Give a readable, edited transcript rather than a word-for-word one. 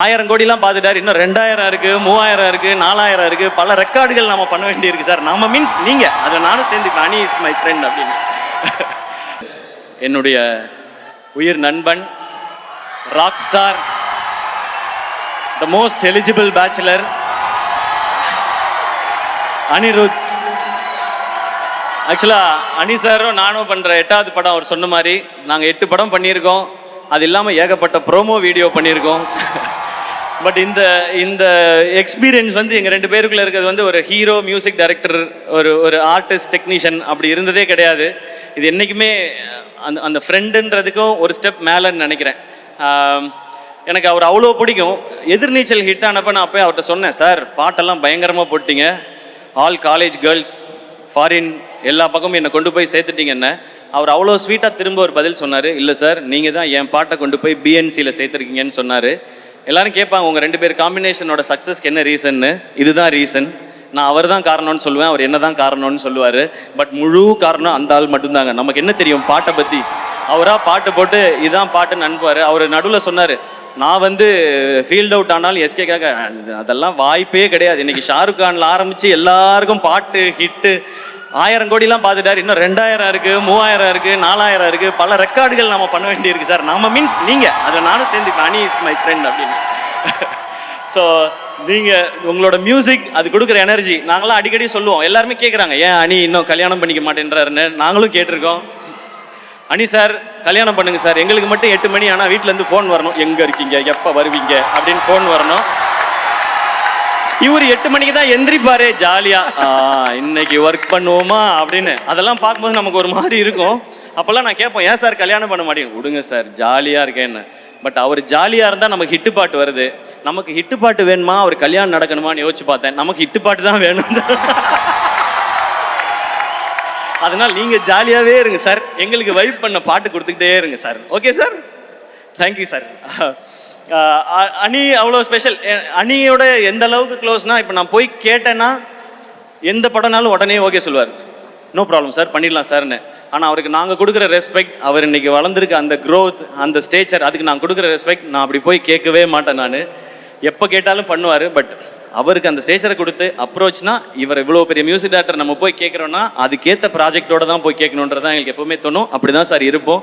1000 கோடிலாம் பார்த்துட்டாரு. இன்னும் 2000 இருக்கு, 3000 இருக்கு, 4000 இருக்கு. பல ரெக்கார்டுகள் நம்ம பண்ண வேண்டியிருக்கு சார். நம்ம மீன்ஸ் நீங்க அதில் நானும் சேர்ந்துக்கலாம். அனி இஸ் மை ஃப்ரெண்ட் அப்படின்னு. என்னுடைய உயிர் நண்பன், rock star, the most eligible bachelor Anirudh. ஆக்சுவலாக அனி சாரும் நானும் பண்ணுற 8வது படம் அவர் சொன்ன மாதிரி நாங்கள் 8 படம் பண்ணியிருக்கோம். அது இல்லாமல் ஏகப்பட்ட ப்ரோமோ வீடியோ பண்ணியிருக்கோம். பட் இந்த எக்ஸ்பீரியன்ஸ் வந்து எங்கள் 2 பேருக்குள்ளே இருக்கிறது வந்து ஒரு ஹீரோ, மியூசிக் டைரக்டர், ஒரு ஆர்டிஸ்ட், டெக்னீஷியன் அப்படி இருந்ததே கிடையாது. இது என்றைக்குமே அந்த ஃப்ரெண்டுன்றதுக்கும் ஒரு ஸ்டெப் மேலேன்னு நினைக்கிறேன். எனக்கு அவர் அவ்வளோ பிடிக்கும். எதிர்நீச்சல் ஹிட் ஆனப்போ நான் அப்போ அவர்கிட்ட சொன்னேன், சார் பாட்டெல்லாம் பயங்கரமாக போட்டிங்க, ஆல் காலேஜ் கேர்ள்ஸ், ஃபாரின் எல்லா பக்கமும் என்னை கொண்டு போய் சேர்த்துட்டீங்க என்ன. அவர் அவ்வளோ ஸ்வீட்டாக திரும்ப ஒரு பதில் சொன்னார், இல்லை சார் நீங்கள் தான் என் பாட்டை கொண்டு போய் பிஎன்சியில் சேர்த்துருக்கீங்கன்னு சொன்னார். எல்லாரும் கேட்பாங்க உங்கள் 2 பேர் காம்பினேஷனோட சக்ஸஸ்க்கு என்ன ரீசன்னு. இதுதான் ரீசன். நான் அவர் தான் காரணம்னு சொல்லுவேன், அவர் என்ன தான் காரணம்னு சொல்லுவார். பட் முழு காரணம் அந்த ஆள் மட்டும்தாங்க. நமக்கு என்ன தெரியும் பாட்டை பற்றி? அவராக பாட்டு போட்டு இதுதான் பாட்டுன்னு அனுப்புவார். அவர் நடுவில் சொன்னார், நான் வந்து ஃபீல்ட் அவுட் ஆனாலும் எஸ்கேக்காக அதெல்லாம் வாய்ப்பே கிடையாது. இன்றைக்கி ஷாருக் கானில் ஆரம்பித்து எல்லாருக்கும் பாட்டு ஹிட்டு. 1000 கோடிலாம் பார்த்துட்டாரு. இன்னும் 2000 இருக்கு, 3000 இருக்கு, 4000 இருக்கு. பல ரெக்கார்டுகள் நம்ம பண்ண வேண்டியிருக்கு சார். நம்ம மீன்ஸ் நீங்கள் அதில் நானும் சேர்ந்துக்கலாம். அனி இஸ் மை ஃப்ரெண்ட் அப்படின்னு. ஸோ நீங்கள் உங்களோட மியூசிக் அது கொடுக்குற எனர்ஜி நாங்களாம் அடிக்கடி சொல்லுவோம். எல்லாருமே கேட்குறாங்க, ஏன் அனி இன்னும் கல்யாணம் பண்ணிக்க மாட்டேன்றாருன்னு. நாங்களும் கேட்டிருக்கோம். அனி சார் கல்யாணம் பண்ணுங்க சார், எங்களுக்கு மட்டும் 8 மணி ஆனால் வீட்டிலேருந்து ஃபோன் வரணும், எங்கே இருக்கீங்க, எப்போ வருவீங்க அப்படின்னு ஃபோன் வரணும். இவர் 8 மணிக்கு தான் எந்திரிப்பாரு ஜாலியா, இன்னைக்கு ஒர்க் பண்ணுவோமா அப்படின்னு. அதெல்லாம் பார்க்கும்போது நமக்கு ஒரு மாதிரி இருக்கும். அப்போல்லாம் நான் கேட்போம், ஏன் சார் கல்யாணம் பண்ண மாட்டேங்க? விடுங்க சார் ஜாலியாக இருக்கேன்னு. பட் அவர் ஜாலியாக இருந்தால் நமக்கு ஹிட்டு பாட்டு வருது. நமக்கு ஹிட்டு பாட்டு வேணுமா, அவர் கல்யாணம் நடக்கணுமான்னு யோசிச்சு பார்த்தேன். நமக்கு ஹிட்டு பாட்டு தான் வேணும். அதனால் நீங்கள் ஜாலியாகவே இருங்க சார், எங்களுக்கு வைப் பண்ண பாட்டு கொடுத்துக்கிட்டே இருங்க sir. Okay sir, thank you sir. அனி அவ்வளோ ஸ்பெஷல். அனியோட எந்த அளவுக்கு க்ளோஸ்னா, இப்போ நான் போய் கேட்டேன்னா எந்த படம்னாலும் உடனே ஓகே சொல்லுவார், நோ ப்ராப்ளம் சார் பண்ணிடலாம் சார்னு. ஆனால் அவருக்கு நாங்கள் கொடுக்குற ரெஸ்பெக்ட், அவர் இன்னைக்கு வளர்ந்துருக்க அந்த க்ரோத், அந்த ஸ்டேச்சர், அதுக்கு நான் கொடுக்குற ரெஸ்பெக்ட் நான் அப்படி போய் கேட்கவே மாட்டேன். நான் எப்போ கேட்டாலும் பண்ணுவார். பட் அவருக்கு அந்த ஸ்டேச்சரை கொடுத்து அப்ரோச்னா, இவர் இவ்வளோ பெரிய மியூசிக் டைரக்டர் நம்ம போய் கேட்குறோன்னா அதுக்கேற்ற ப்ராஜெக்டோட தான் போய் கேட்கணுன்றதான் எங்களுக்கு எப்போவுமே தோணும். அப்படி தான் சார் இருப்போம்.